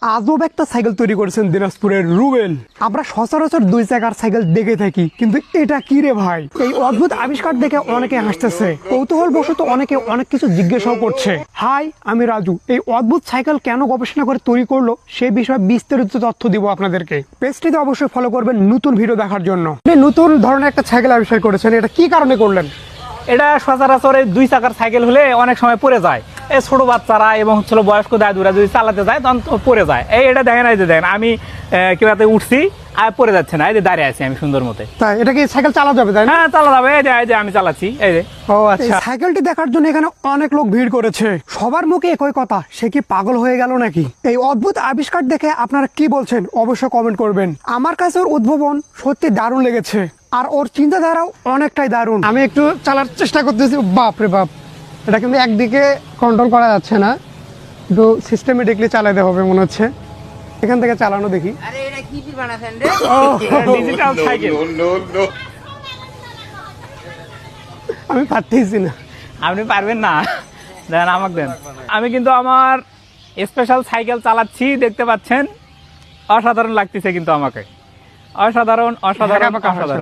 আজব একটা সাইকেল তৈরি করেছেন দিনাজপুরের রুবেল। আমরা সচরাচর দুই চাকার সাইকেল দেখে থাকি, কিন্তু এটা কি রে ভাই? এই অদ্ভুত আবিষ্কার দেখে অনেকে হাসতেছে, কৌতূহল বশত অনেকে অনেক কিছু জিজ্ঞাসাও করছে। হাই, আমি রাজু। এই অদ্ভুত সাইকেল কেন গবেষণা করে তৈরি করলো সেই বিষয়ে বিস্তারিত তথ্য দিব আপনাদেরকে। পেজটিতে অবশ্যই ফলো করবেন নতুন ভিডিও দেখার জন্য। আপনি নতুন ধরনের একটা সাইকেল আবিষ্কার করেছেন, এটা কি কারণে করলেন? এটা সচরাচর এই দুই চাকার সাইকেল হলে অনেক সময় পড়ে যায়। এই ছোট বাচ্চারা এবং হচ্ছিল বয়স্ক দাদুরা যদি চালাতে যায় তখন তো পড়ে যায়। এটা দেখেন, এই যে দেখেন আমি কেউতে উঠছি আর পড়ে যাচ্ছে না, এই যে দাঁড়িয়ে আছি আমি সুন্দর মতো। তাই এটা কি সাইকেল চালা যাবে? তাই না? হ্যাঁ, চালা যাবে। এই যে আমি চালাচ্ছি, এই যে। ও আচ্ছা। সাইকেলটি দেখার জন্য এখানে অনেক লোক ভিড় করেছে। সবার মুখে একই কথা, সে কি পাগল হয়ে গেল নাকি? এই অদ্ভুত আবিষ্কার দেখে আপনারা কি বলছেন অবশ্যই কমেন্ট করবেন। আমার কাছে ওর উদ্ভাবন সত্যি দারুণ লেগেছে, আর ওর চিন্তাধারাও অনেকটাই দারুণ। আমি একটু চালার চেষ্টা করতেছি। বাপ রে বাপ, এটা কিন্তু একদিকে কন্ট্রোল করা যাচ্ছে না, একটু সিস্টেমেটিকলি চালাতে হবে মনে হচ্ছে। এখান থেকে চালানো দেখি। আরে এটা কি কি বানাছেন রে? Digital cycle. আমি পারতেছি না। আপনি পারবেন না, দেন আমাকে দেন। আমি কিন্তু আমার স্পেশাল সাইকেল চালাচ্ছি, দেখতে পাচ্ছেন। অসাধারণ লাগতেছে কিন্তু আমাকে, অসাধারণ অসাধারণ অসাধারণ।